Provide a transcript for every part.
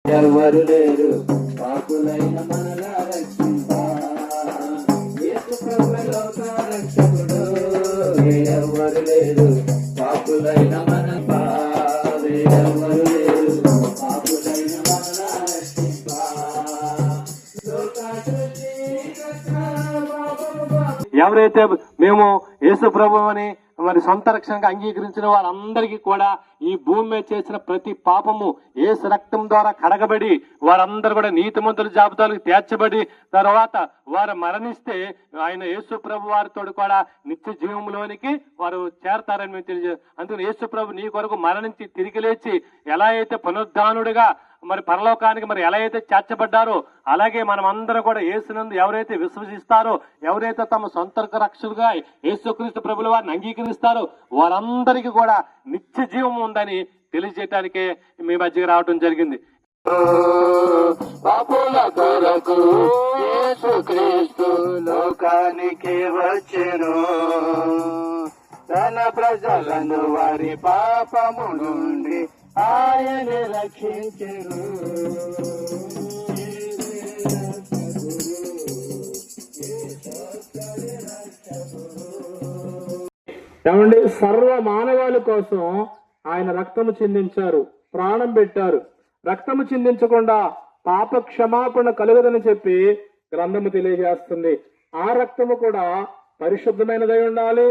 ఎవరు లేరు పాపులైన మనలా రక్షింపా, యేసు ప్రభువే లోక రక్షకుడు. ఎవరు లేరు పాపులైన మనపా, ఎవరు లేరు పాపులైన మనలా రక్షింపా. ఎవరైతే మేము యేసు ప్రభువుని మరి సొంత రక్షణగా అంగీకరించిన వారందరికీ కూడా ఈ భూమి మీద చేసిన ప్రతి పాపము యేసు రక్తం ద్వారా కడగబడి వారందరూ కూడా నీతిమంతుల జాబితాలకు తీర్చబడి తర్వాత వారు మరణిస్తే ఆయన యేసు ప్రభు వారితో కూడా నిత్య జీవంలోనికి వారు చేరతారని మేము తెలియజేస్తాం. అందుకని యేసు ప్రభు నీ కొరకు మరణించి తిరిగి లేచి ఎలా అయితే పునరుద్ధానుడిగా మరి పరలోకానికి మరి ఎలా అయితే చేర్చబడ్డారో అలాగే మనం అందరూ కూడా యేసునందు ఎవరైతే విశ్వసిస్తారో, ఎవరైతే తమ సొంత రక్షకులుగా యేసుక్రీస్తు ప్రభుల వారిని అంగీకరిస్తారో వారందరికీ కూడా నిత్య జీవం ఉందని తెలియజేయటానికే మీ మధ్యకి రావటం జరిగింది. పాపుల కొరకు యేసుక్రీస్తు లోకానికి వచ్చెను, తన ప్రజలను వారి పాపము నుండి ఆయన రక్షించెను. ఏమండి, సర్వ మానవాళి కోసం ఆయన రక్తము చిందించారు, ప్రాణం పెట్టారు. రక్తము చిందించకుండా పాప క్షమాపణ కలుగదని చెప్పి గ్రంథము తెలియజేస్తుంది. ఆ రక్తము కూడా పరిశుద్ధమైనదై ఉండాలి,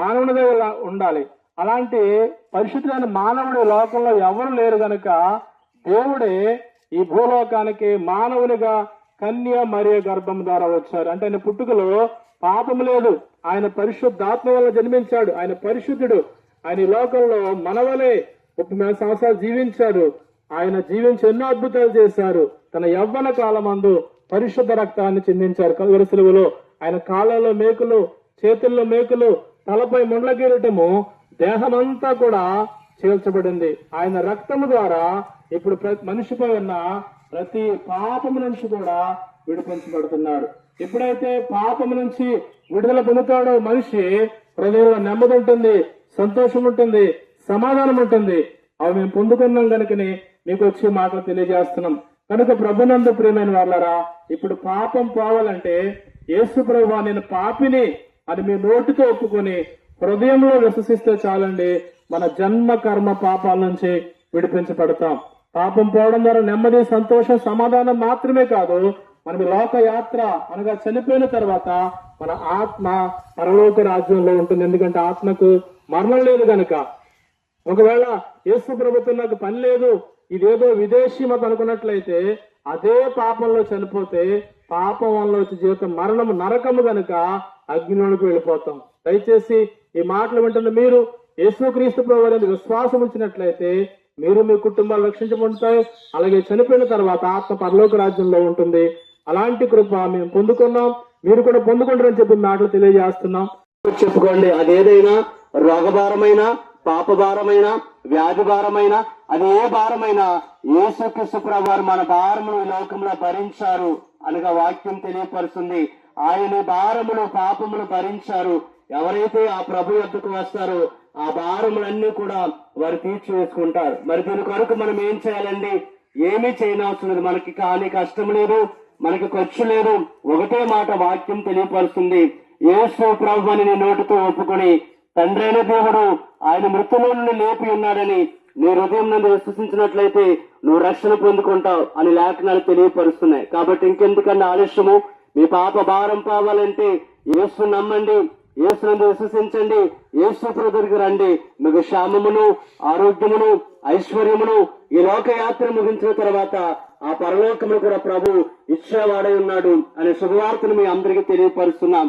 మానవునిదై ఉండాలి. అలాంటి పరిశుద్ధమైన మానవుడి లోకంలో ఎవరు లేరు గనుక దేవుడే ఈ భూలోకానికి మానవునిగా కన్య మరియ గర్భం ద్వారా వచ్చారు. అంటే ఆయన పుట్టుకలో పాపము లేదు, ఆయన పరిశుద్ధాత్మ వల్ల జన్మించాడు, ఆయన పరిశుద్ధుడు. ఆయన ఈ లోకంలో మనవలే 30 సంవత్సరాలు జీవించాడు. ఆయన జీవించి ఎన్నో అద్భుతాలు చేశారు. తన యవ్వన కాలమందు పరిశుద్ధ రక్తాన్ని చిందించారు. కలువరి సిలువలో ఆయన కాళ్ళలో మేకులు, చేతుల్లో మేకులు, తలపై ముండ్ల కిరీటము, దేహమంతా కూడా చీల్చబడింది. ఆయన రక్తము ద్వారా ఇప్పుడు మనిషిపై ఉన్న ప్రతి పాపము నుంచి కూడా విడిపించబడుతున్నాడు. ఎప్పుడైతే పాపము నుంచి విడుదల పొందుతాడో మనిషి హృదయంలో నెమ్మది ఉంటుంది, సంతోషం ఉంటుంది, సమాధానం ఉంటుంది. అవి మేము పొందుకున్నాం కనుకనే మీకు వచ్చే మాటలు తెలియజేస్తున్నాం. కనుక ప్రభునందు ప్రియమైన వాళ్ళరా, ఇప్పుడు పాపం పోవాలంటే యేసు ప్రభువా నేను పాపిని అని మీ నోటితో ఒప్పుకొని హృదయంలో విశ్వసిస్తే చాలండి, మన జన్మ కర్మ పాపాల నుంచి విడిపించబడతాం. పాపం పోవడం ద్వారా నెమ్మది, సంతోషం, సమాధానం మాత్రమే కాదు, మన లోక యాత్ర అనగా చనిపోయిన తర్వాత మన ఆత్మ పరలోక రాజ్యంలో ఉంటుంది. ఎందుకంటే ఆత్మకు మరణం లేదు గనుక. ఒకవేళ యేసు ప్రభుతో నాకు పని లేదు, ఇదేదో విదేశీ మత అనుకున్నట్లయితే అదే పాపంలో చనిపోతే పాపం వల్ల వచ్చే జీవితం మరణము, నరకము గనుక అగ్నిలోనికి వెళ్ళిపోతాం. దయచేసి ఈ మాటలు వింటున్న మీరు యేసుక్రీస్తు ప్రభువు అనేది విశ్వాసం ఉంచినట్లయితే మీరు మీ కుటుంబాలు రక్షించబడతాయి. అలాగే చనిపోయిన తర్వాత ఆత్మ పరలోక రాజ్యంలో ఉంటుంది. అలాంటి కృప మేము పొందుకున్నాం, మీరు కూడా పొందుకుంటారని చెప్పి మాటలు తెలియజేస్తున్నాం. చెప్పుకోండి, అదేదైనా రోగభారమైన, పాపభారమైన, వ్యాధి భారమైన, అది ఏ భారమైనా యేసుక్రీస్తు ప్రభువారు మన భారమును ఈ లోకంలో భరించారు అనగా వాక్యం తెలియపరుస్తుంది. ఆయన భారములు, పాపములు భరించారు. ఎవరైతే ఆ ప్రభు వద్దకు వస్తారో ఆ భారములన్నీ కూడా వారు తీర్చివేసుకుంటారు. మరి దీని కొరకు మనం ఏం చేయాలండి? ఏమీ చేయనవసరం లేదు. మనకి కానీ కష్టం లేదు, మనకి ఖర్చు లేదు. ఒకటే మాట వాక్యం తెలియపరుస్తుంది, యేసు ప్రభు అని నీ నోటితో ఒప్పుకొని తండ్రైన దేవుడు ఆయన మృతుల నుండి లేపి ఉన్నాడని నీ హృదయం నుండి విశ్వసించినట్లయితే నువ్వు రక్షణ పొందుకుంటావు అని లేఖనాలు తెలియపరుస్తున్నాయి. కాబట్టి ఇంకెందుకన్నా ఆలస్యము? మీ పాప భారం పోవాలంటే యేసు నమ్మండి, యేసునందు విశ్వసించండి, యేసు ప్రభు దగ్గరికి రండి. మీకు క్షేమమును, ఆరోగ్యమును, ఐశ్వర్యమును ఈ లోకయాత్ర ముగించిన తర్వాత ఆ పరలోకమును కూడా ప్రభు ఇచ్చేవాడై ఉన్నాడు అనే శుభవార్తను మీ అందరికీ తెలియపరుస్తున్నాం.